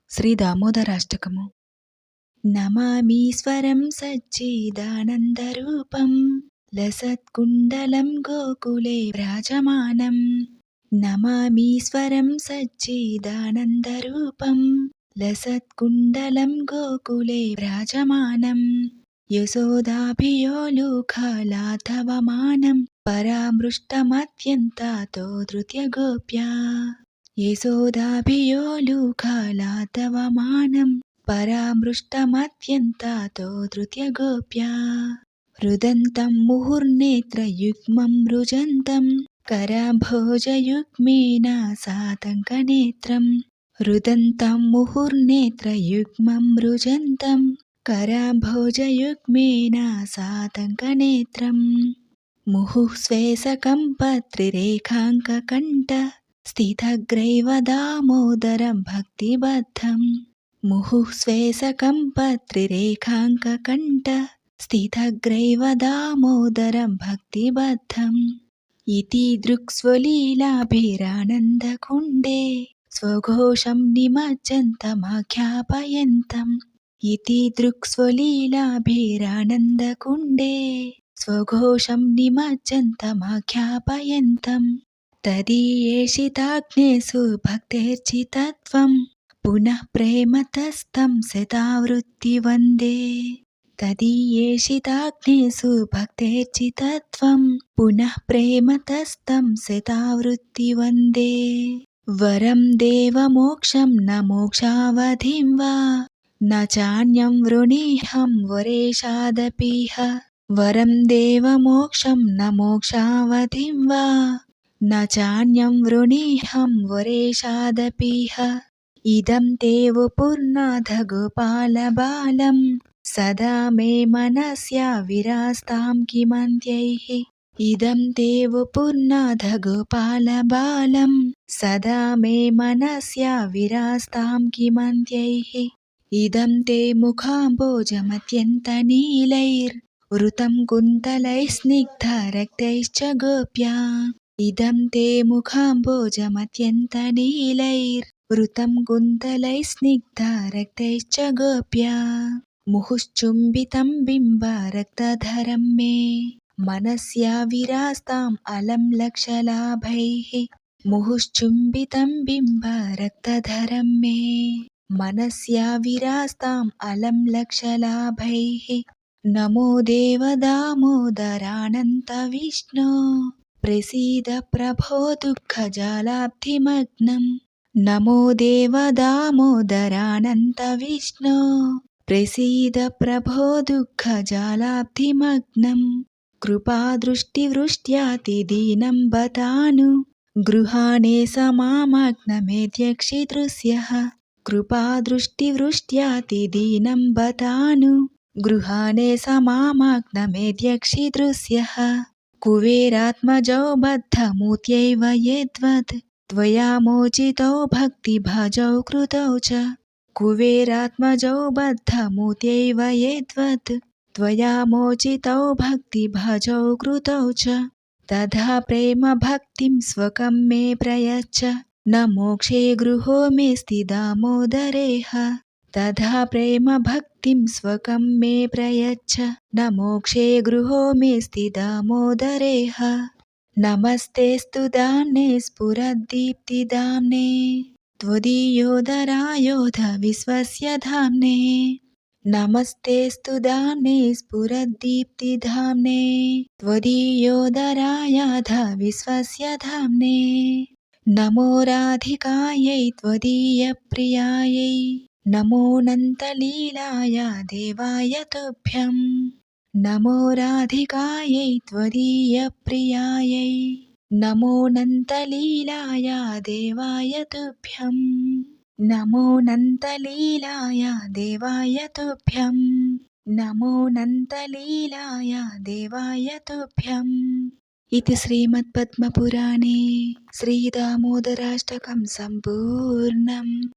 శ్రీ దామోదరాష్టకము. నమామీశ్వరం సచ్చిదానందరూపం లసత్కుండలం గోకులే వ్రాజమానం. నమామీశ్వరం సచ్చిదానందరూపం లసత్కుండలం గోకులే వ్రాజమానం. యశోదాభియోలుఖాలాథవమానం పరామృష్టమత్యంతాతో ధృత్యగోప్యా. యశోదాభియోలుఖాలాథవమానం పరామృష్టమత్యంతాతో ధృత్యగోప్యా. రుదంతం ముహుర్నేత్రయుగ్మం రుజంతం కరాభోజయుగ్మేన సాతంకనేత్రం. రుదంతం ముహుర్నేత్రయుగ్మం రుజంతం కరాభోజయుగ్మేన సాతంకనేత్రం. ముహుః స్వేశకంపత్రిరేఖాంకకంఠ స్థితగ్రైవ దామోదరం భక్తిబద్ధం. ముహుః స్వేశకంపత్రిరేఖాంకకంఠ స్థితగ్రైవ దామోదరం భక్తిబద్ధం. ఇతి దృక్స్వలీలాభిరానందకుండే స్వఘోషం నిమజ్జन्तమాఖ్యాపయంతం. ఇతి దృక్స్వలీలాభిరానందకుండే స్వఘోషం నిమజ్జन्तమాఖ్యాపయంతం. తదీయేషితాగ్నేషు భక్తేర్చితత్వం పునః ప్రేమతస్తం శతావృత్తి వందే. తదీయేషితాగ్నేషు భక్తేర్చితత్వం పునః ప్రేమతస్తం శతావృత్తి వందే. వరం దేవమోక్షం న మోక్షావధిం వా న చాన్యం వృణీహం వరేషాదపీహ. వరం దేవమోక్షం న మోక్షావధిం వా న చాన్యం వృణీహం వరేషాదపీహ. ఇదం తే వపుర్నాథ గోపాలబాలం సదా మే మనస్యా విరాస్తాం కిమంత్యైః. ఇదం తే వపుర్నాథ గోపాలబాలం సదా మే మనస్యా విరాస్తాం కిమంత్యైః. ఇదం తే ముఖాంబోజమత్యంతనీలైర్ వృతం కుంతలైః స్నిగ్ధరక్తైశ్చ గోప్యా. ఇదం తే ముఖాంబోజమత్యంతనీలైర్ వృతం కుంతలైః స్నిగ్ధరక్తైశ్చ గోప్యా. ముహుశ్చుంబితం బింబరక్తధరం మే మనస్యా విరాస్తాం అలం లక్షలాభైః. ముహుశ్చుంబితం బింబరక్తధరం మే మనస్యా విరాస్తాం అలం లక్షలాభైః. నమో దేవ దామోదరానంత విష్ణో ప్రసీద ప్రభో దుఃఖజాలాబ్ధిమగ్నం. నమో దేవ దామోదరానంత విష్ణో ప్రసీద ప్రభో దుఃఖజాలాబ్ధిమగ్నం. కృపాదృష్టివృష్ట్యాతిదీనం బతాను గృహాణే సమామగ్నమేద్యక్షిదృశ్యః. కృపాదృష్టివృష్ట్యాతిదీనం బతాను గృహాణే సమామగ్నమేద్యక్షిదృశ్యః. కుబేరాత్మజో బద్ధమూర్త్యైవ యద్వద్ త్వయా మోచితో భక్తిభజౌ కృతౌ చ. కుబేరాత్మజో బద్ధమూర్త్యైవ యద్వద్ త్వయా మోచితో భక్తిభజౌ కృతౌ చ. తథా ప్రేమ భక్తిం స్వకం మే ప్రయచ్చ న మోక్షే గృహో మేస్తి దామోదరేహ. తథా ప్రేమ భక్తిం స్వకం మే ప్రయచ్చ న మోక్షే గృహో మేస్తి దామోదరేహ. నమస్తేస్తు దామ్నే స్ఫురద్దీప్తిదామ్నే త్వదీయోదరాయోధ విశ్వస్య ధామ్నే. నమస్తేస్తు దామ్నే స్ఫురద్దీప్తిధామ్నే త్వదీయోదరాయాధ విశ్వస్య ధామ్నే. నమో రాధికాయై త్వదీయప్రియాయై నమోऽనంతలీలాయ దేవాయ తుభ్యం. నమో రాధికాయై త్వదీయప్రియాయై నమోऽనంతలీలాయ దేవాయ తుభ్యం. నమోऽనంతలీలాయ దేవాయ తుభ్యం. నమోऽనంతలీలాయ దేవాయ తుభ్యం. इति श्रीमद्पद्मपुराणे श्रीदामोदराष्टकं सम्पूर्णम्।